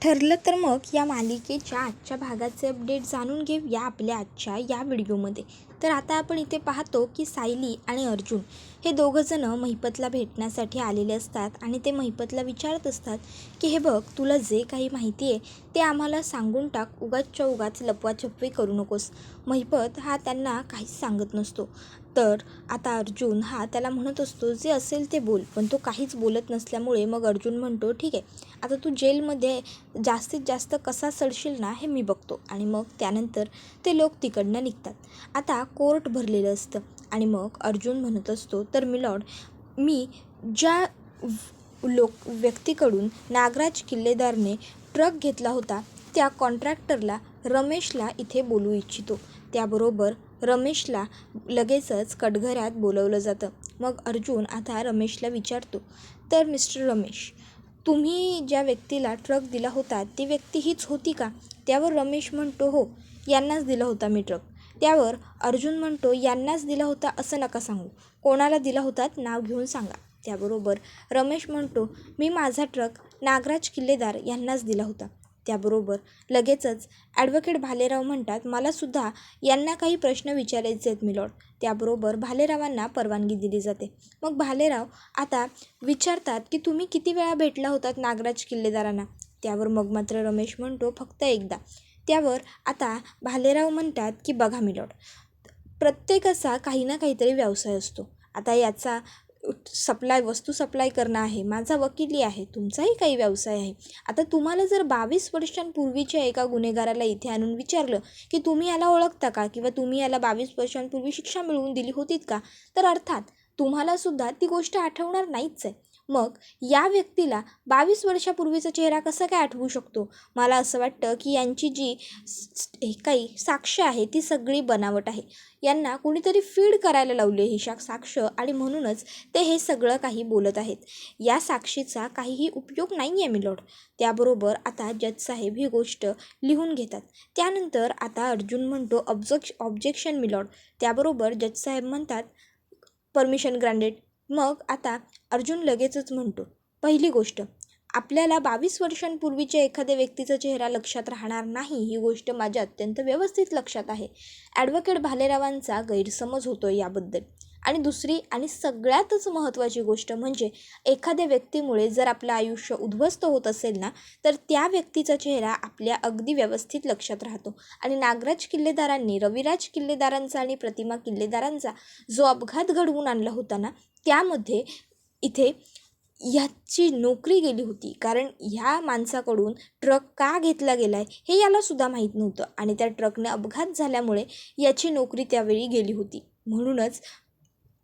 ठरलं तर मग या मालिकेच्या आजच्या भागाचे अपडेट जाणून घेऊया आपल्या आजच्या या व्हिडिओमध्ये. तर आता आपण इथे पाहतो की सायली आणि अर्जुन हे दोघंजणं महिपतला भेटण्यासाठी आलेले असतात आणि ते महिपतला विचारत असतात की हे बघ, तुला जे काही माहिती आहे ते आम्हाला सांगून टाक, उगाचच्या उगाच लपवाछपवी करू नकोस. महिपत हा त्यांना काहीच सांगत नसतो. तर आता अर्जुन हा त्याला म्हणत असतो जे असेल ते बोल, पण तो काहीच बोलत नसल्यामुळे मग अर्जुन म्हणतो ठीक आहे, आता तू जेलमध्ये जास्तीत जास्त कसा सडशील ना हे मी बघतो. आणि मग त्यानंतर ते लोक तिकडनं निघतात. आता कोर्ट भरलेलं असतं आणि मग अर्जुन म्हणत असतो तर मिलॉर्ड, मी ज्या व्यक्तीकडून नागराज किल्लेदारने ट्रक घेतला होता त्या कॉन्ट्रॅक्टरला रमेशला इथे बोलवू इच्छितो. त्याबरोबर रमेशला लगेचच कटघऱ्यात बोलवलं जातं. मग अर्जुन आता रमेशला विचारतो तर मिस्टर रमेश, तुम्ही ज्या व्यक्तीला ट्रक दिला होता ती व्यक्ती हीच होती का? त्यावर रमेश म्हणतो हो, यांनाच दिला होता मी ट्रक. त्यावर अर्जुन म्हणतो यांनाच दिला होता असं नका सांगू, कोणाला दिला होता नाव घेऊन सांगा. त्याबरोबर रमेश म्हणतो मी माझा ट्रक नागराज किल्लेदार यांनाच दिला होता. त्याबरोबर लगेचच ॲडव्होकेट भालेराव म्हणतात मलासुद्धा यांना काही प्रश्न विचारायचे आहेत मिलॉर्ड. त्याबरोबर भालेरावांना परवानगी दिली जाते. मग भालेराव आता विचारतात की तुम्ही किती वेळा भेटला होतात नागराज किल्लेदारांना? त्यावर मग मात्र रमेश म्हणतो फक्त एकदा. त्यावर आता भालेराव म्हणतात की बघा मिलॉर्ड, प्रत्येकाचा काही ना काहीतरी व्यवसाय असतो. आता याचा वस्तू सप्लाय करणं आहे, माझा वकिली आहे, तुमचाही काही व्यवसाय आहे. आता तुम्हाला जर 22 वर्षांपूर्वीच्या एका गुन्हेगाराला इथे आणून विचारलं की तुम्ही याला ओळखता का, किंवा तुम्ही याला 22 वर्षांपूर्वी शिक्षा मिळवून दिली होतीत का, तर अर्थात तुम्हालासुद्धा ती गोष्ट आठवणार नाहीच आहे. मग या व्यक्तीला 22 वर्षापूर्वीचा चेहरा कसा काय आठवू शकतो? मला असं वाटतं की यांची जी काही साक्ष आहे ती सगळी बनावट आहे. यांना कुणीतरी फीड करायला लावले ही साक्ष, आणि म्हणूनच ते हे सगळं काही बोलत आहेत. या साक्षीचा काहीही उपयोग नाही आहे मिलॉर्ड. त्याबरोबर आता जजसाहेब ही गोष्ट लिहून घेतात. त्यानंतर आता अर्जुन म्हणतो ऑब्जेक्शन मिलॉर्ड. त्याबरोबर जजसाहेब म्हणतात परमिशन ग्रांटेड. मग आता अर्जुन लगेचच म्हणतो पहिली गोष्ट, आपल्याला 22 वर्षांपूर्वीच्या एखाद्या व्यक्तीचा चेहरा लक्षात राहणार नाही ही गोष्ट माझ्या अत्यंत व्यवस्थित लक्षात आहे. ॲडव्होकेट भालेरावांचा गैरसमज होतो याबद्दल. आणि दुसरी आणि सगळ्यातच महत्त्वाची गोष्ट म्हणजे एखाद्या व्यक्तीमुळे जर आपलं आयुष्य उद्ध्वस्त होत असेल ना, तर त्या व्यक्तीचा चेहरा आपल्या अगदी व्यवस्थित लक्षात राहतो. आणि नागराज किल्लेदारांनी रविराज किल्लेदारांचा आणि प्रतिमा किल्लेदारांचा जो अपघात घडवून आणला होता ना, त्यामध्ये इथे ह्याची नोकरी गेली होती. कारण ह्या माणसाकडून ट्रक का घेतला गेला आहे हे यालासुद्धा माहीत नव्हतं आणि त्या ट्रकने अपघात झाल्यामुळे याची नोकरी त्यावेळी गेली होती. म्हणूनच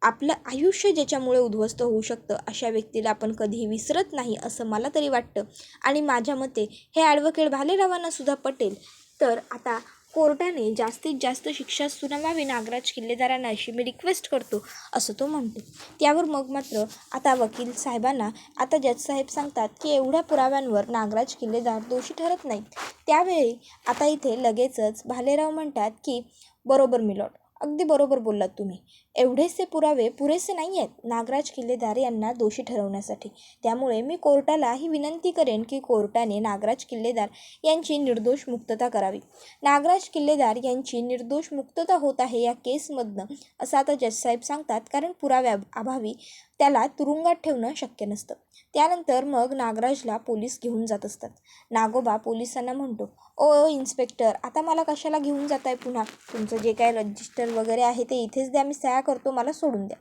आपलं आयुष्य ज्याच्यामुळे उद्ध्वस्त होऊ शकतं अशा व्यक्तीला आपण कधीही विसरत नाही असं मला तरी वाटतं. आणि माझ्या मते हे ॲडव्होकेट भालेरावांनासुद्धा पटेल. तर आता कोर्टाने जास्तीत जास्त शिक्षा सुनावावी नागराज किल्लेदारांना अशी मी रिक्वेस्ट करतो असं तो म्हणतो. त्यावर मग मात्र आता वकील साहेबांना आता जजसाहेब सांगतात की एवढ्या पुराव्यांवर नागराज किल्लेदार दोषी ठरत नाहीत. त्यावेळी आता इथे लगेचच भालेराव म्हणतात की बरोबर मिलॉर्ड, अगदी बरोबर बोललात तुम्ही. एवढेसे पुरावे पुरेसे नाही आहेत नागराज किल्लेदार यांना दोषी ठरवण्यासाठी. त्यामुळे मी कोर्टाला ही विनंती करेन की कोर्टाने नागराज किल्लेदार यांची निर्दोष मुक्तता करावी. नागराज किल्लेदार यांची निर्दोष मुक्तता होत आहे या केसमधनं असं आता जजसाहेब सांगतात, कारण पुराव्या अभावी त्याला तुरुंगात ठेवणं शक्य नसतं. त्यानंतर मग नागराजला पोलीस घेऊन जात असतात. नागोबा पोलिसांना म्हणतो ओ इन्स्पेक्टर, आता मला कशाला घेऊन जात आहे पुन्हा? तुमचं जे काय रजिस्टर वगैरे आहे ते इथेच द्या, मी सह्या करतो, मला सोडून द्या.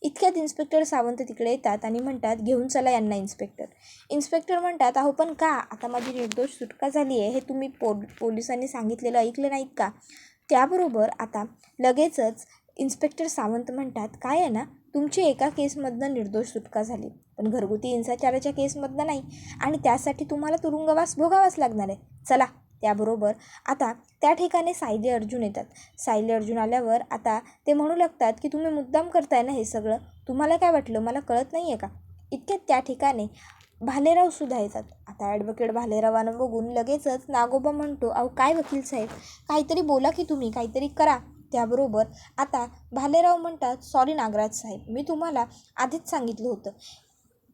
इतक्यात इन्स्पेक्टर सावंत तिकडे येतात आणि म्हणतात घेऊन चला यांना इन्स्पेक्टर. इन्स्पेक्टर म्हणतात अहो पण का? आता माझी निर्दोष सुटका झाली आहे हे तुम्ही पोलिसांनी सांगितलेलं ऐकलं नाहीत का? त्याबरोबर आता लगेचच इन्स्पेक्टर सावंत म्हणतात काय आहे ना, तुमची एका केसमधनं निर्दोष सुटका झाली, पण घरगुती हिंसाचाराच्या केसमधनं नाही, आणि त्यासाठी तुम्हाला तुरुंगवास भोगावाच लागणार आहे. चला. त्याबरोबर आता त्या ठिकाणी सायली अर्जुन येतात. सायली अर्जुन आल्यावर आता ते म्हणू लागतात की तुम्ही मुद्दाम करताय ना हे सगळं, तुम्हाला काय वाटलं मला कळत नाही आहे का? इतक्यात त्या ठिकाणी भालेरावसुद्धा येतात. आता ॲडव्होकेट भालेरावांना बघून लगेचच नागोबा म्हणतो अहो काय वकील साहेब, काहीतरी बोला की तुम्ही, काहीतरी करा. त्याबरोबर आता भालेराव म्हणतात सॉरी नागराज साहेब, मी तुम्हाला आधीच सांगितलं होतं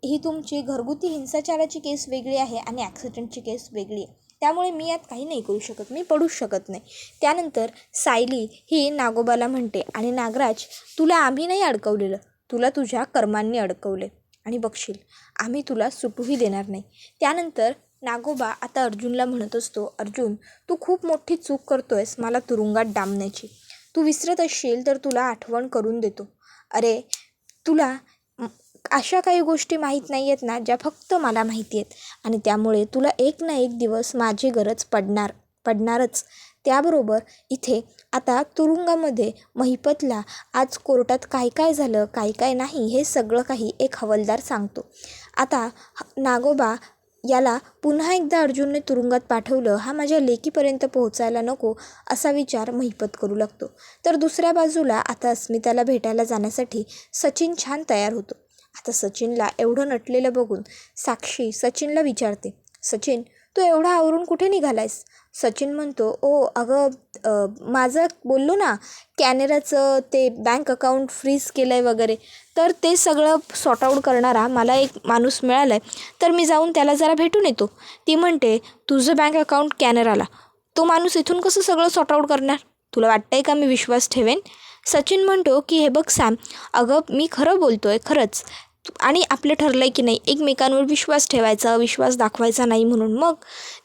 ही तुमची घरगुती हिंसाचाराची केस वेगळी आहे आणि ॲक्सिडेंटची केस वेगळी आहे. त्यामुळे मी यात काही नाही करू शकत, मी पडूच शकत नाही. त्यानंतर सायली ही नागोबाला म्हणते, आणि नागराज, तुला आम्ही नाही अडकवलेलं, तुला तुझ्या कर्मांनी अडकवले आणि बघशील आम्ही तुला सुटूही देणार नाही. त्यानंतर नागोबा आता अर्जुनला म्हणत असतो, अर्जुन, तू खूप मोठी चूक करतोयस मला तुरुंगात डांबण्याची. तू विसरत असशील तर तुला आठवण करून देतो. अरे, तुला अशा काही गोष्टी माहीत नाही आहेत ना, ज्या फक्त मला माहिती आहेत, आणि त्यामुळे तुला एक ना एक दिवस माझी गरज पडणारच. त्याबरोबर इथे आता तुरुंगामध्ये महिपतला आज कोर्टात काय काय झालं, काय काय नाही, हे सगळं काही एक हवालदार सांगतो. आता नागोबा याला पुन्हा एकदा अर्जुनने तुरुंगात पाठवलं, हा माझ्या लेकीपर्यंत पोहोचायला नको, असा विचार महिपत करू लागतो. तर दुसऱ्या बाजूला आता अस्मिताला भेटायला जाण्यासाठी सचिन छान तयार होतो. आता सचिनला एवढं नटलेलं बघून साक्षी सचिनला विचारते, सचिन, तू एवढा आवरून कुठे निघालायस? सचिन म्हणतो, ओ अगं, माझं बोललो ना, कॅनराचं ते बँक अकाउंट फ्रीज केलं आहे वगैरे, तर ते सगळं सॉर्ट आऊट करणारा मला एक माणूस मिळाला आहे, तर मी जाऊन त्याला जरा भेटून येतो. ती म्हणते, तुझं बँक अकाउंट कॅनराला, तो माणूस इथून कसं सगळं सॉर्ट आऊट करणार? तुला वाटतं आहे का मी विश्वास ठेवेन? सचिन म्हणतो की हे बघ सॅम, अगं मी खरं बोलतो आहे खरंच, आणि आपलं ठरलं आहे की नाही एकमेकांवर विश्वास ठेवायचा, विश्वास दाखवायचा नाही म्हणून. मग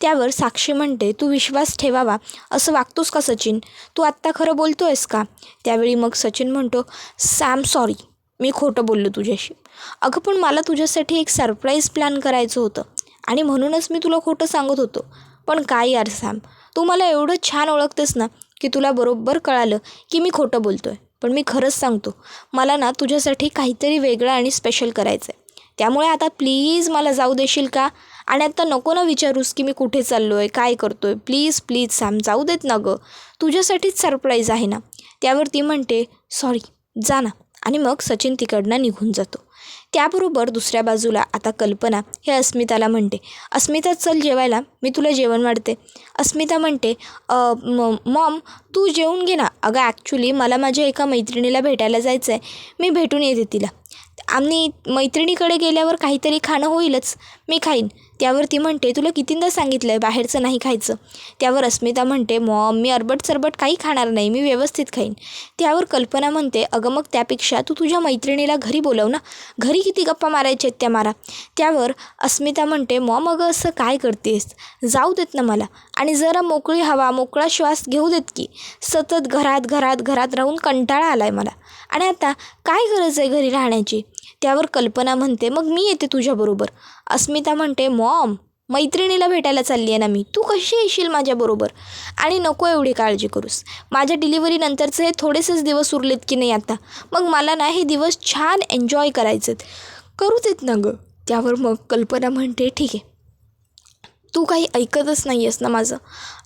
त्यावर साक्षी म्हणते, तू विश्वास ठेवावा असं वागतोस का सचिन? तू आत्ता खरं बोलतो आहेस का? त्यावेळी मग सचिन म्हणतो, सॅम सॉरी, मी खोटं बोललो तुझ्याशी. अगं पण मला तुझ्यासाठी एक सरप्राईज प्लॅन करायचं होतं आणि म्हणूनच मी तुला खोटं सांगत होतो. पण काय यार सॅम, तू मला एवढं छान ओळखतेस ना की तुला बरोबर कळालं की मी खोटं बोलतो आहे. पण मी खरंच सांगतो, मला ना तुझ्यासाठी काहीतरी वेगळं आणि स्पेशल करायचं आहे. त्यामुळे आता प्लीज मला जाऊ देशील का? आणि आता नको ना विचारूस की मी कुठे चाललो आहे, काय करतो आहे. प्लीज प्लीज सॅम, जाऊ देत ना गं, तुझ्यासाठीच सरप्राईज आहे ना. त्यावर ती म्हणते, सॉरी, जा ना. आणि मग सचिन तिकडनं निघून जातो. त्याबरोबर दुसऱ्या बाजूला आता कल्पना हे अस्मिताला म्हणते, अस्मिता चल जेवायला, मी तुला जेवण वाढते. अस्मिता म्हणते, मॉम तू जेवून घे ना. अगं ॲक्च्युली मला माझ्या एका मैत्रिणीला भेटायला जायचं आहे, मी भेटून येते तिला. आम्ही मैत्रिणीकडे गेल्यावर काहीतरी खाणं होईलच, मी खाईन. त्यावर ती म्हणते, तुला कितींदा सांगितलं आहे बाहेरचं नाही खायचं. त्यावर अस्मिता म्हणते, मॉम मी अरबट सरबट काही खाणार नाही, मी व्यवस्थित खाईन. त्यावर कल्पना म्हणते, अगं मग त्यापेक्षा तू तुझ्या मैत्रिणीला घरी बोलव ना, घरी किती गप्पा मारायच्या आहेत त्या मारा. त्यावर अस्मिता म्हणते, मॉम अगं असं काय करतेस, जाऊ देत ना मला, आणि जरा मोकळी हवा मोकळा श्वास घेऊ देत की. सतत घरात घरात घरात राहून कंटाळा आला आहे मला, आणि आता काय गरज आहे घरी राहण्याची. त्यावर कल्पना म्हणते, मग मी येते तुझ्याबरोबर. अस्मिता म्हणते, मॉम मैत्रिणीला भेटायला चालली आहे ना मी, तू कशी येशील माझ्याबरोबर? आणि नको एवढी काळजी करूस, माझ्या डिलिव्हरीनंतरचे हे थोडेसेच दिवस उरलेत की नाही आता, मग मला ना हे दिवस छान एन्जॉय करायचेत, करू देत ना गं. त्यावर मग कल्पना म्हणते, ठीक आहे, तू काही ऐकतच नाही आहेस ना माझं.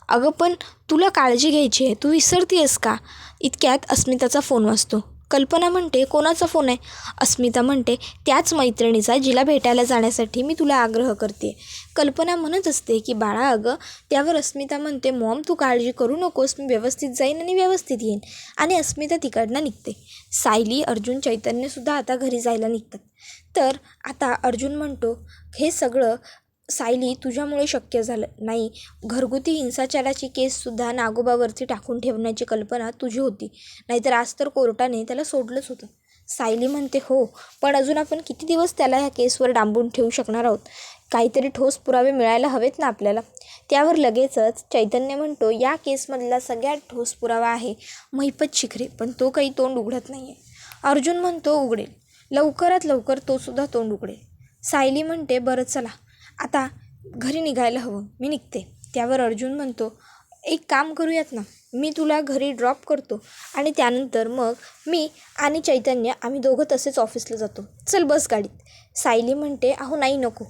अगं पण तुला काळजी घ्यायची आहे, तू विसरती आहेस का? इतक्यात अस्मिताचा फोन वाजतो. कल्पना म्हणते, कोणाचा फोन आहे? अस्मिता म्हणते, त्याच मैत्रिणीचा जिला भेटायला जाण्यासाठी मी तुला आग्रह करते. कल्पना म्हणत असते की बाळा अगं. त्यावर अस्मिता म्हणते, मॉम तू काळजी करू नकोस, मी व्यवस्थित जाईन आणि व्यवस्थित येईन. आणि अस्मिता तिकडनं निघते. सायली, अर्जुन, चैतन्यसुद्धा आता घरी जायला निघतात. तर आता अर्जुन म्हणतो, हे सगळं सायली तुझ्यामुळे शक्य झालं नाही. घरगुती हिंसाचाराची केससुद्धा नागोबावरती टाकून ठेवण्याची कल्पना तुझी होती, नाहीतर आज तर कोर्टाने त्याला सोडलंच होतं. सायली म्हणते, हो, पण अजून आपण किती दिवस त्याला ह्या केसवर डांबून ठेवू शकणार आहोत? काहीतरी ठोस पुरावे मिळायला हवेत ना आपल्याला. त्यावर लगेचच चैतन्य म्हणतो, या केसमधला सगळ्यात ठोस पुरावा आहे महिपत शिखरे, पण तो काही तोंड उघडत नाही आहे. अर्जुन म्हणतो, उघडेल, लवकरात लवकर तोसुद्धा तोंड उघडेल. सायली म्हणते, बरं चला आता घरी निघायला हवं, मी निघते. त्यावर अर्जुन म्हणतो, एक काम करूयात ना, मी तुला घरी ड्रॉप करतो आणि त्यानंतर मग मी आणि चैतन्य आम्ही दोघं तसेच ऑफिसला जातो, चल बस गाडीत. सायली म्हणते, अहो नाही नको,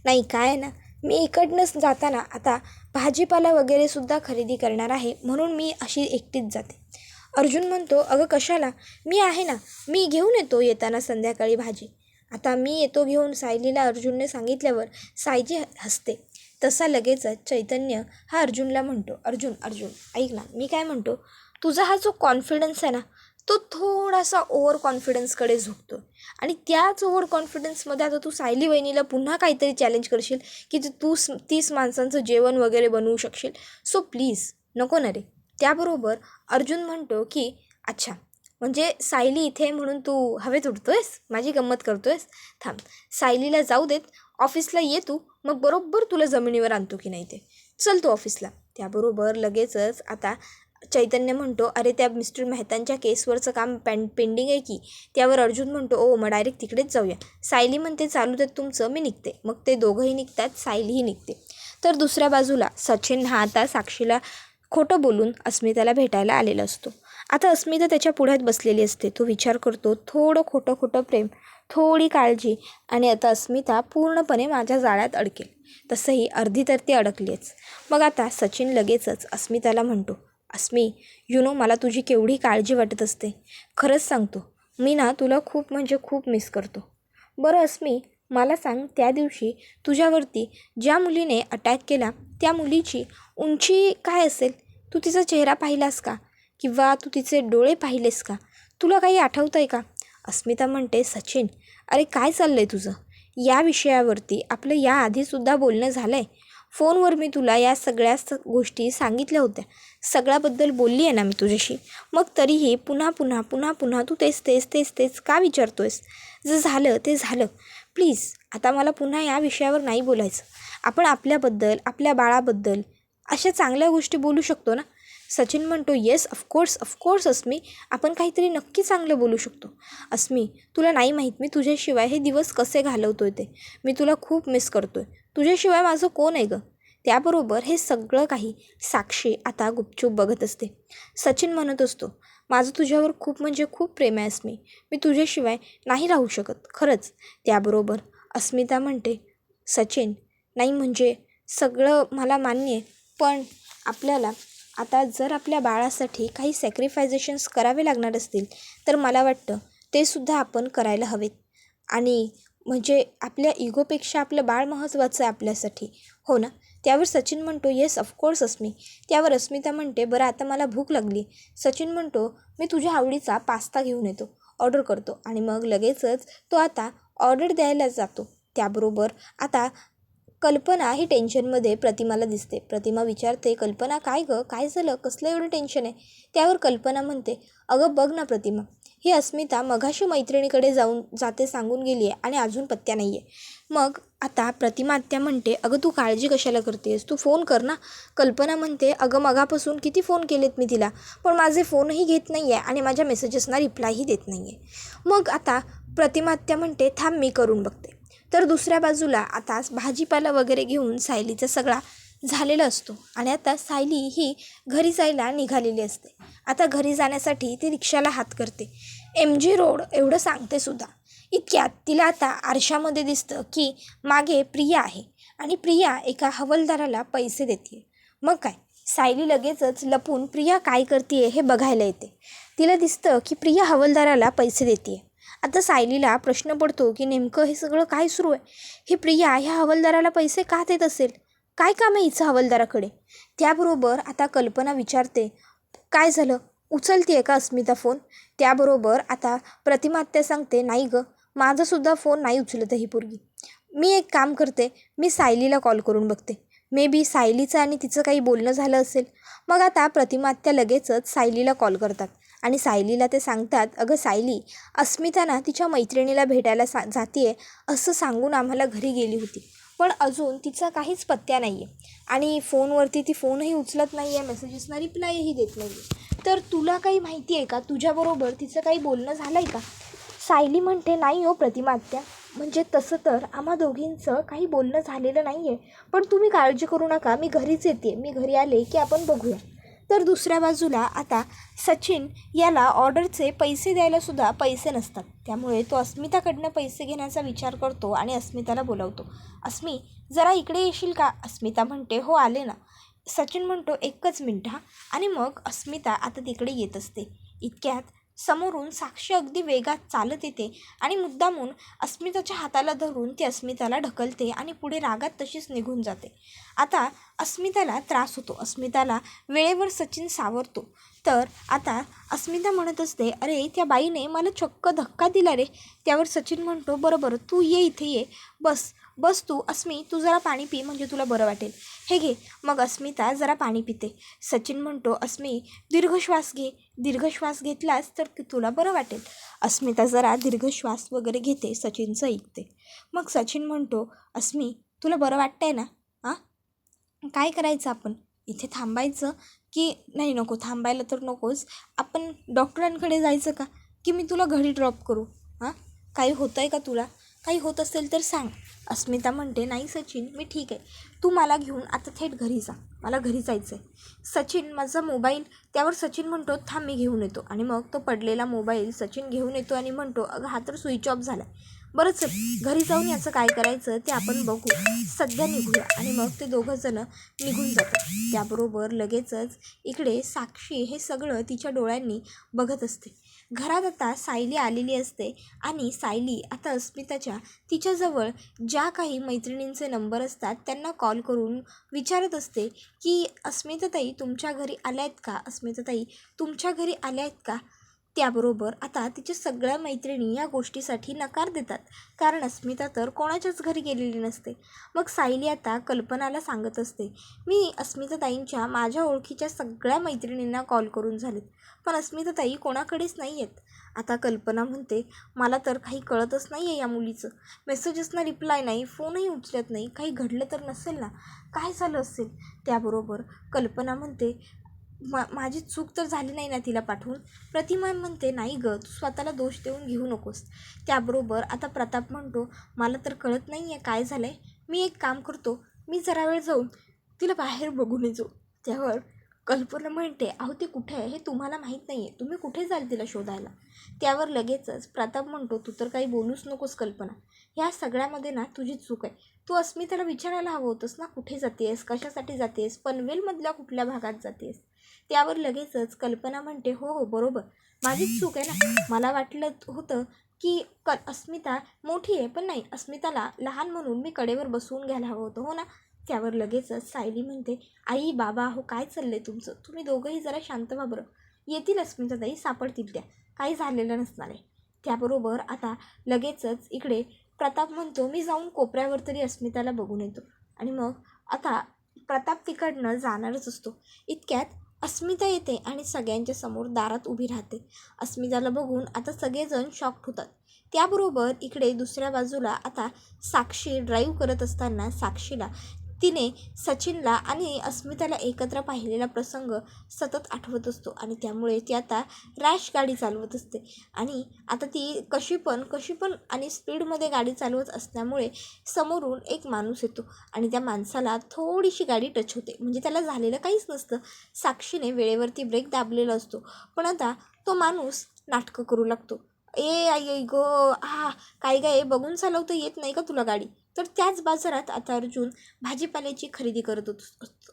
नाही काय आहे ना, मी इकडनंच जाताना आता भाजीपाला वगैरेसुद्धा खरेदी करणार आहे, म्हणून मी अशी एकटीच जाते. अर्जुन म्हणतो, अगं कशाला, मी आहे ना, मी घेऊन येतो येताना संध्याकाळी भाजी. आता मी येतो घेऊन, सायलीला अर्जुनने सांगितल्यावर सायली हसते. तसा लगेचच चैतन्य हा अर्जुनला म्हणतो, अर्जुन ऐक ना, मी काय म्हणतो, तुझा हा जो कॉन्फिडन्स आहे ना, तो थोडासा ओव्हर कॉन्फिडन्सकडे झुकतो आणि त्याच ओव्हर कॉन्फिडन्समध्ये आता तू सायली वहिनीला पुन्हा काहीतरी चॅलेंज करशील की तू 30 माणसांचं जेवण वगैरे बनवू शकशील. सो प्लीज नको ना रे. त्याबरोबर अर्जुन म्हणतो की अच्छा, म्हणजे सायली इथे म्हणून तू हवेत उडतोयस, माझी गंमत करतोयस. थांब, सायलीला जाऊ देत, ऑफिसला ये तू, मग बरोबर तुला जमिनीवर आणतो की नाही ते. चल तू ऑफिसला. त्याबरोबर लगेचच आता चैतन्य म्हणतो अरे त्या मिस्टर मेहतांच्या केसवरचं काम पेंडिंग आहे की. त्यावर अर्जुन म्हणतो ओ मग डायरेक्ट तिकडेच जाऊया. सायली म्हणते चालू देत तुमचं, मी निघते. मग ते दोघंही निघतात, सायलीही निघते. तर दुसऱ्या बाजूला सचिन हा आता साक्षीला खोटं बोलून अस्मिताला भेटायला आलेला असतो. आता अस्मिता त्याच्या पुढ्यात बसलेली असते. तो विचार करतो थोडं खोटं खोटं प्रेम, थोडी काळजी, आणि आता अस्मिता पूर्णपणे माझ्या जाळ्यात अडकेल. तसंही अर्धी तर ती अडकलीच. मग आता सचिन लगेचच अस्मिताला म्हणतो अस्मी, मला तुझी केवढी काळजी वाटत असते. खरंच सांगतो, मी ना तुला खूप म्हणजे खूप मिस करतो. बरं अस्मी, मला सांग, त्या दिवशी तुझ्यावरती ज्या मुलीने अटॅक केला त्या मुलीची उंची काय असेल? तू तिचा चेहरा पाहिलास का? किंवा तू तिचे डोळे पाहिलेस का? तुला काही आठवतं आहे का? अस्मिता म्हणते सचिन, अरे काय चाललं आहे तुझं? या विषयावरती आपलं याआधीसुद्धा बोलणं झालं आहे. फोनवर मी तुला या सगळ्या गोष्टी सांगितल्या होत्या. सगळ्याबद्दल बोलली आहे ना मी तुझ्याशी. मग तरीही पुन्हा पुन्हा पुन्हा पुन्हा तू तेच तेच तेच तेच का विचारतोयस? जे झालं ते झालं. प्लीज आता मला पुन्हा या विषयावर नाही बोलायचं. आपण आपल्याबद्दल, आपल्या बाळाबद्दल अशा चांगल्या गोष्टी बोलू शकतो ना. सचिन म्हणतो येस ऑफकोर्स अस्मी, आपण काहीतरी नक्की चांगलं बोलू शकतो. अस्मी, तुला नाही माहीत मी तुझ्याशिवाय हे दिवस कसे घालवतोय ते. मी तुला खूप मिस करतोय. तुझ्याशिवाय माझं कोण आहे गं? त्याबरोबर हे सगळं काही साक्षी आता गुपचूप बघत असते. सचिन म्हणत असतो माझं तुझ्यावर खूप म्हणजे खूप प्रेम आहे अस्मी, मी तुझ्याशिवाय नाही राहू शकत खरंच. त्याबरोबर अस्मिता म्हणते सचिन, नाही म्हणजे सगळं मला मान्य आहे, पण आपल्याला आता जर आपल्या बाळासाठी काही सॅक्रिफायझेशन्स करावे लागणार असतील तर मला वाटतं ते सुद्धा आपण करायला हवेत. आणि म्हणजे आपल्या इगोपेक्षा आपलं बाळ महत्त्वाचं आहे आपल्यासाठी, हो ना. त्यावर सचिन म्हणतो येस ऑफकोर्स अस्मी. त्यावर अस्मिता म्हणते बरं आता मला भूक लागली. सचिन म्हणतो मी तुझ्या आवडीचा पास्ता घेऊन येतो, ऑर्डर करतो. आणि मग लगेचच तो आता ऑर्डर द्यायला जातो. त्याबरोबर आता कल्पना ही टेन्शनमध्ये प्रतिमाला दिसते. प्रतिमा विचारते कल्पना काय गं, काय झालं, कसलं एवढं टेन्शन आहे? त्यावर कल्पना म्हणते अगं बघ ना प्रतिमा, ही अस्मिता मघाशी मैत्रिणीकडे जाते सांगून गेली आहे आणि अजून पत्त्या नाही आहे. मग आता प्रतिमा आत्या म्हणते अगं तू काळजी कशाला करतेस, तू फोन कर ना. कल्पना म्हणते अगं मगापासून किती फोन केलेत मी तिला, पण माझे फोनही घेत नाही आहे आणि माझ्या मेसेजेसना रिप्लायही देत नाही आहे. मग आता प्रतिमा आत्या म्हणते थांब मी करून बघते. तर दुसऱ्या बाजूला आता भाजीपाला वगैरे घेऊन सायलीचा सगळा झालेला असतो आणि आता सायली ही घरी जायला निघालेली असते. आता घरी जाण्यासाठी ती रिक्षाला हात करते. MG रोड एवढं सांगते सुद्धा. इतक्यात तिला आता आरशामध्ये दिसतं की मागे प्रिया आहे आणि प्रिया एका हवालदाराला पैसे देते. मग काय, सायली लगेचच लपून प्रिया काय करते हे बघायला येते. तिला दिसतं की प्रिया हवालदाराला पैसे देते. आता सायलीला प्रश्न पडतो की नेमकं हे सगळं काय सुरू आहे. ही प्रिया ह्या हवालदाराला पैसे का देत असेल? काय काम आहे हिचं हवालदाराकडे? त्याबरोबर आता कल्पना विचारते काय झालं, उचलते का अस्मिता फोन? त्याबरोबर आता प्रतिमा आत्या सांगते नाही गं, माझासुद्धा फोन नाही उचलत ही पोरगी. मी एक काम करते, मी सायलीला कॉल करून बघते. मे बी सायलीचं आणि तिचं काही बोलणं झालं असेल. मग आता प्रतिमा आत्या लगेचच सायलीला कॉल करतात आणि सायलीला ते सांगतात अगं सायली, अस्मिता ना तिच्या मैत्रिणीला भेटायला जाते असं सांगून आम्हाला घरी गेली होती, पण अजून तिचा काहीच पत्त्या नाही आहे आणि फोनवरती ती फोनही उचलत नाही आहे, मेसेजेसना रिप्लायही देत नाही आहे. तर तुला काही माहिती आहे का, तुझ्याबरोबर तिचं काही बोलणं झालं आहे का? सायली म्हणते नाही हो प्रतिमा आत्या, म्हणजे तसं तर आम्हा दोघींचं काही बोलणं झालेलं नाही आहे, पण तुम्ही काळजी करू नका, मी घरीच येते, मी घरी आले की आपण बघूया. तर दुसऱ्या बाजूला आता सचिन याला ऑर्डरचे पैसे द्यायलासुद्धा पैसे नसतात. त्यामुळे तो अस्मिताकडनं पैसे घेण्याचा विचार करतो आणि अस्मिताला बोलावतो. अस्मी जरा इकडे येशील का? अस्मिता म्हणते हो आले ना. सचिन म्हणतो एकच मिनटं हां. आणि मग अस्मिता आता तिकडे येत असते. इतक्यात समोरून साक्षी अगदी वेगात चालत येते आणि मुद्दामून अस्मिताच्या हाताला धरून ती अस्मिताला ढकलते आणि पुढे रागात तशीच निघून जाते. आता अस्मिताला त्रास होतो. अस्मिताला वेळेवर सचिन सावरतो. तर आता अस्मिता म्हणत असते, अरे त्या बाईने मला चक्क धक्का दिला रे. त्यावर सचिन म्हणतो, बरं तू ये, इथे ये, बस तू. अस्मी, तू जरा पाणी पी, म्हणजे तुला बरं वाटेल. हे घे. मग अस्मिता जरा पाणी पिते. सचिन म्हणतो, अस्मी दीर्घ श्वास घे, दीर्घ श्वास घेतलास तर तुला बरं वाटेल. अस्मिता जरा दीर्घ श्वास वगैरे घेते, सचिनचं ऐकते. मग सचिन म्हणतो, अस्मी तुला बरं वाटतंय ना? काय करायचं आपण? इथे थांबायचं की नाही? नको, थांबायला तर नकोच. आपण डॉक्टरांकडे जायचं का, की मी तुला घरी ड्रॉप करू? काही होतं आहे का तुला? काही होत असेल तर सांग. अस्मिता म्हणते, नाही सचिन, मी ठीक आहे. तू मला घेऊन आता थेट घरी जा, मला घरी जायचं आहे. सचिन, माझा मोबाईल. त्यावर सचिन म्हणतो, थांब मी घेऊन येतो. आणि मग तो पडलेला मोबाईल सचिन घेऊन येतो आणि म्हणतो, अगं हा तर स्विच ऑफ झाला. बरं चल, घरी जाऊन याचं काय करायचं ते आपण बघू, सध्या निघूया. आणि मग ते दोघंजणं निघून जातात. त्याबरोबर लगेचच इकडे साक्षी हे सगळं तिच्या डोळ्यांनी बघत असते. घरात आता सायली आलेली असते आणि सायली आता अस्मिताच्या तिच्याजवळ ज्या काही मैत्रिणींचे नंबर असतात त्यांना कॉल करून विचारत असते की अस्मिताताई तुमच्या घरी आल्या आहेत का? अस्मिताताई तुमच्या घरी आल्या आहेत का? त्याबरोबर आता तिच्या सगळ्या मैत्रिणी या गोष्टीसाठी नकार देतात, कारण अस्मिता तर कोणाच्याच घरी गेलेली नसते. मग सायली आता कल्पनाला सांगत असते, मी अस्मिताताईंच्या माझ्या ओळखीच्या सगळ्या मैत्रिणींना कॉल करून झालेत, पण अस्मिताताई कोणाकडेच नाही आहेत. आता कल्पना म्हणते, मला तर काही कळतच नाही आहे या मुलीचं. मेसेजेसना रिप्लाय नाही, फोनही उचलत नाही. काही घडलं तर नसेल ना? काय झालं असेल? त्याबरोबर कल्पना म्हणते, माझी चूक तर झाली नाही ना तिला पाठवून? प्रतिमा म्हणते, नाही गं, तू स्वतःला दोष देऊन घेऊ नकोस. त्याबरोबर आता प्रताप म्हणतो, मला तर कळत नाही आहे काय झालं आहे. मी एक काम करतो, मी जरा वेळ जाऊन तिला बाहेर बघून येतो. त्यावर कल्पना म्हणते, अहो ती कुठे आहे हे तुम्हाला माहीत नाही आहे, तुम्ही कुठे जाल तिला शोधायला? त्यावर लगेचच प्रताप म्हणतो, तू तर काही बोलूच नकोस कल्पना, ह्या सगळ्यामध्ये ना तुझी चूक आहे. तू अस्मिताला विचारायला हवं होतंस ना, कुठे जातेस, कशासाठी जातेस, पनवेलमधल्या कुठल्या भागात जातेस? त्यावर लगेचच कल्पना म्हणते, हो बरोबर, माझीच चूक आहे ना. मला वाटलं होतं की अस्मिता मोठी आहे, पण नाही, अस्मिताला लहान म्हणून मी कडेवर बसवून घ्यायला हवं होतं, हो ना? त्यावर लगेचच सायली म्हणते, आई बाबा हो काय चाललंय तुमचं? तुम्ही दोघंही जरा शांत व्हा बरं. येतील अस्मिताताई, सापडतील त्या, काही झालेलं नसणार आहे. त्याबरोबर आता लगेचच इकडे प्रताप म्हणतो, मी जाऊन कोपऱ्यावर तरी अस्मिताला बघून येतो. आणि मग आता प्रताप तिकडनं जाणारच असतो. इतक्यात अस्मिता येते आणि सगळ्यांच्या समोर दारात उभी राहते. अस्मिताला बघून आता सगळेजण शॉक्ड होतात. त्याबरोबर इकडे दुसऱ्या बाजूला आता साक्षी ड्राईव्ह करत असताना साक्षीला तिने सचिनला आणि अस्मिताला एकत्र पाहिलेला प्रसंग सतत आठवत असतो आणि त्यामुळे ती आता रॅश गाडी चालवत असते. आणि आता ती कशी पण आणि स्पीडमध्ये गाडी चालवत असल्यामुळे समोरून एक माणूस येतो आणि त्या माणसाला थोडीशी गाडी टच होते, म्हणजे त्याला झालेलं काहीच नसतं. साक्षीने वेळेवरती ब्रेक दाबलेला असतो, पण आता तो माणूस नाटकं करू लागतो. ए आई गो, काय काय बघून चालवता येत नाही का तुला गाडी? तर त्याच बाजारात आता अर्जुन भाजीपाल्याची खरेदी करत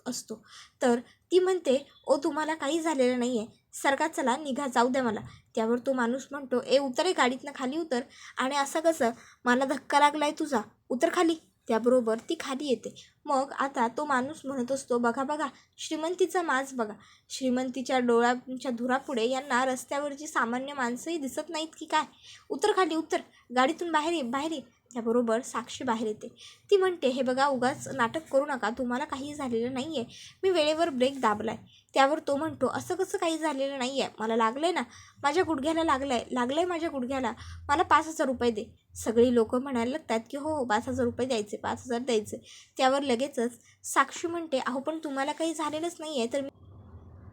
असतो. तर ती म्हणते, ओ तुम्हाला काही झालेलं नाही आहे, सरका, चला निघा, जाऊ द्या मला. त्यावर तो माणूस म्हणतो, ए उतर, आहे गाडीतनं खाली उतर. आणि असं कसं? मला धक्का लागलाय तुझा, उतर खाली. त्याबरोबर ती खाली येते. मग आता तो माणूस म्हणत असतो, बघा श्रीमंतीचा माज बघा. श्रीमंतीच्या डोळ्यांच्या धुरापुढे यांना रस्त्यावरची सामान्य माणसंही दिसत नाहीत की काय? उतर खाली, उतर, गाडीतून बाहेर ये. त्याबरोबर साक्षी बाहेर येते. ती म्हणते, हे बघा, उगाच नाटक करू नका, तुम्हाला काही झालेलं नाही आहे, मी वेळेवर ब्रेक दाबलाय. त्यावर तो म्हणतो, असं कसं काही झालेलं नाही आहे? मला लागलं ना, माझ्या गुडघ्याला लागलं माझ्या गुडघ्याला, मला 5,000 रुपये दे. सगळी लोक म्हणायला लागतात की हो 5,000 रुपये द्यायचे, 5,000 द्यायचे. त्यावर लगेचच साक्षी म्हणते, अहो पण तुम्हाला काही झालेलंच नाही आहे, तर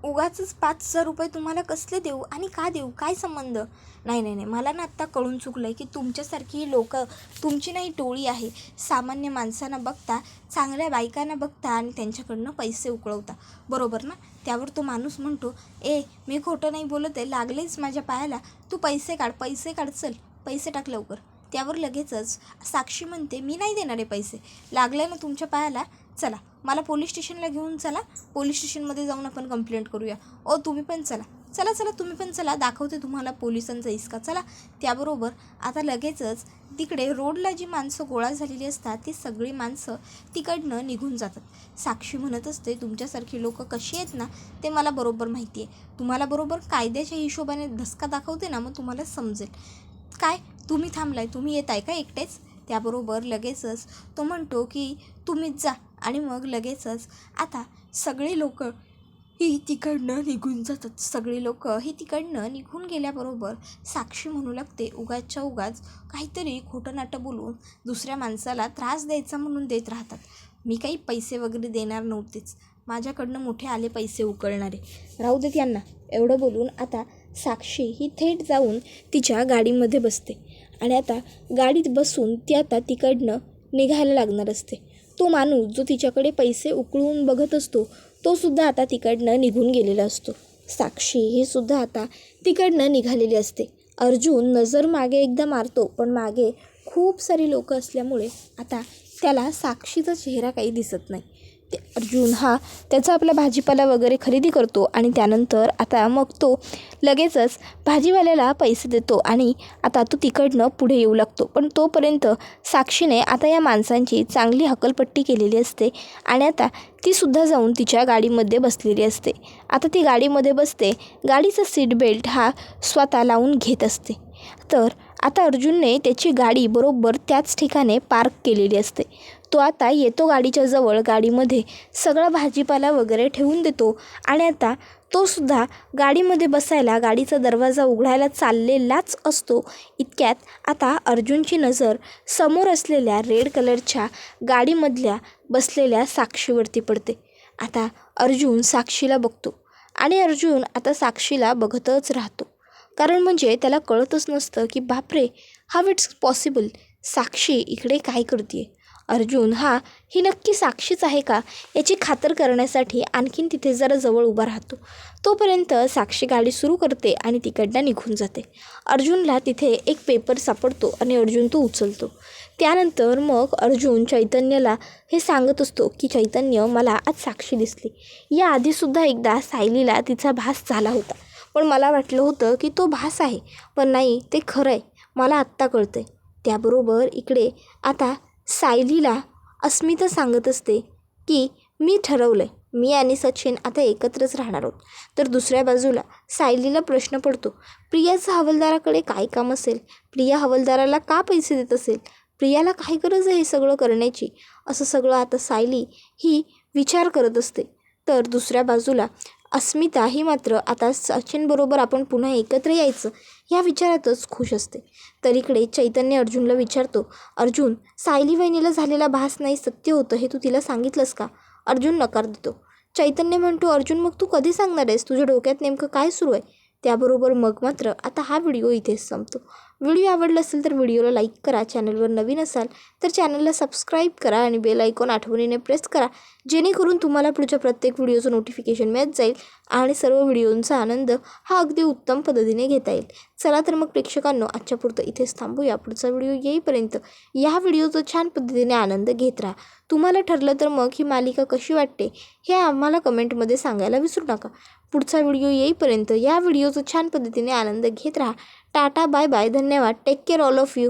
उगाचच 5,000 रुपये तुम्हाला कसले देऊ आणि का देऊ? काय संबंध? नाही, मला ना आत्ता कळून चुकलं आहे की तुमच्यासारखी ही लोकं, तुमची नाही टोळी आहे, सामान्य माणसांना बघता, चांगल्या बायकांना बघता आणि त्यांच्याकडनं पैसे उकळवता, बरोबर ना? त्यावर तो माणूस म्हणतो, मी खोटं नाही बोलत आहे, लागलेच माझ्या पायाला, तू पैसे काढ, चल पैसे टाक लवकर. त्यावर लगेचच साक्षी म्हणते, मी नाही देणार आहे पैसे, लागले ना तुमच्या पायाला, चला मला पोलीस स्टेशनला घेऊन चला, पोलीस स्टेशनमध्ये जाऊन आपण कंप्लेंट करूया. तुम्ही पण चला, चला चला तुम्ही पण चला, दाखवते तुम्हाला पोलिसांचा इसका, चला. त्याबरोबर आता लगेचच तिकडे रोडला जी माणसं गोळा झालेली असतात ती सगळी माणसं तिकडनं निघून जातात. साक्षी म्हणत असते, तुमच्यासारखी लोक कशी आहेत ना ते मला बरोबर माहिती आहे. तुम्हाला बरोबर कायद्याच्या हिशोबाने धसका दाखवते ना, मग तुम्हाला समजेल. काय तुम्ही थांबलाय, तुम्ही येत आहे का एकटेच? त्याबरोबर लगेचच तो म्हणतो की तुम्हीच जा. आणि मग लगेचच आता सगळे लोक ही तिकडनं निघून जातात. सगळी लोक ही तिकडनं निघून गेल्याबरोबर साक्षी म्हणू लागते, उगाचच्या उगाच काहीतरी खोटं नाटं बोलून दुसऱ्या माणसाला त्रास द्यायचा म्हणून देत राहतात. मी काही पैसे वगैरे देणार नव्हतेच, माझ्याकडनं मोठे आले पैसे उकळणारे, राहू देत यांना. एवढं बोलून आता साक्षी ही थेट जाऊन तिच्या गाडीमध्ये बसते. आणि आता गाडीत बसून ती आता तिकडनं निघायला लागणार असते. तो माणूस जो तिच्याकडे पैसे उकळून बघत असतो तो सुद्धा आता तिकडनं निघून गेलेला असतो. साक्षी ही सुद्धा आता तिकडनं निघालेली असते. अर्जुन नजर मागे एकदा मारतो, पण मागे खूप सारी लोक असल्यामुळे आता त्याला साक्षीचा चेहरा काही दिसत नाही. ते अर्जुन हा त्याचा आपला भाजीपाला वगैरे खरेदी करतो आणि त्यानंतर आता मग तो लगेचच भाजीवाल्याला पैसे देतो आणि आता तो तिकडनं पुढे येऊ लागतो. पण तोपर्यंत साक्षीने आता या माणसांची चांगली हकलपट्टी केलेली असते आणि आता ती सुद्धा जाऊन तिच्या गाडीमध्ये बसलेली असते. आता ती गाडीमध्ये बसते, गाडीचा सीट बेल्ट हा स्वतः लावून घेत असते. तर आता अर्जुनने त्याची गाडी बरोबर त्याच ठिकाणी पार्क केलेली असते. तो आता येतो गाडीच्या जवळ, गाडीमध्ये सगळा भाजीपाला वगैरे ठेवून देतो आणि आता तो सुद्धा गाडीमध्ये बसायला गाडीचा दरवाजा उघडायला चाललेलाच असतो. इतक्यात आता अर्जुनची नजर समोर असलेल्या रेड कलरच्या गाडीमधल्या बसलेल्या साक्षीवरती पडते. आता अर्जुन साक्षीला बघतो आणि अर्जुन आता साक्षीला बघतच राहतो. कारण म्हणजे त्याला कळतच नसतं की बापरे, हाव इट्स पॉसिबल, साक्षी इकडे काय करते. अर्जुन ही नक्की साक्षीच आहे का याची खातर करण्यासाठी आणखीन तिथे जरा जवळ उभा राहतो. तोपर्यंत साक्षी गाडी सुरू करते आणि तिकडनं निघून जाते. अर्जुनला तिथे एक पेपर सापडतो आणि अर्जुन तो उचलतो. त्यानंतर मग अर्जुन चैतन्यला हे सांगत असतो की चैतन्य, मला आज साक्षी दिसली. याआधीसुद्धा एकदा सायलीला तिचा भास झाला होता, पण मला वाटलं होतं की तो भास आहे, पण नाही, ते खरं आहे, मला आत्ता कळतं आहे. त्याबरोबर इकडे आता सायलीला अस्मिता सांगत असते की मी ठरवलं आहे, मी आणि सचिन आता एकत्रच राहणार आहोत. तर दुसऱ्या बाजूला सायलीला प्रश्न पडतो, प्रियाचं हवालदाराकडे काय काम असेल, प्रिया हवालदाराला का पैसे देत असेल, प्रियाला काय गरज आहे हे सगळं करण्याची, असं सगळं आता सायली ही विचार करत असते. तर दुसऱ्या बाजूला अस्मिता ही मात्र आता सचिनबरोबर आपण पुन्हा एकत्र यायचं या विचारातच खुश असते. तर इकडे चैतन्य अर्जुनला विचारतो, अर्जुन, सायली वहिनीला झालेला भास नाही सत्य होतं हे तू तिला सांगितलंस का? अर्जुन नकार देतो. चैतन्य म्हणतो, अर्जुन मग तू कधी सांगणार आहेस, तुझ्या डोक्यात नेमकं काय सुरू आहे? त्याबरोबर मग मात्र आता हा व्हिडिओ इथेच संपतो. व्हिडिओ आवडला असेल तर व्हिडिओला लाईक करा, चॅनलवर नवीन असाल तर चॅनलला सबस्क्राईब करा आणि बेल आयकॉन आठवणीने प्रेस करा, जेणेकरून तुम्हाला पुढच्या प्रत्येक व्हिडिओचं नोटिफिकेशन मिळत जाईल आणि सर्व व्हिडिओंचा आनंद हा अगदी उत्तम पद्धतीने घेता येईल. चला तर मग प्रेक्षकांनो, आजच्या पुरतं इथेच थांबूया. पुढचा व्हिडिओ येईपर्यंत या व्हिडिओचा छान पद्धतीने आनंद घेत राहा. तुम्हाला ठरलं तर मग ही मालिका कशी वाटते हे आम्हाला कमेंटमध्ये सांगायला विसरू नका. पुढचा व्हिडिओ येईपर्यंत या व्हिडिओचा छान पद्धतीने आनंद घेत राहा. टाटा, बाय बाय, धन्यवाद, take care all of you.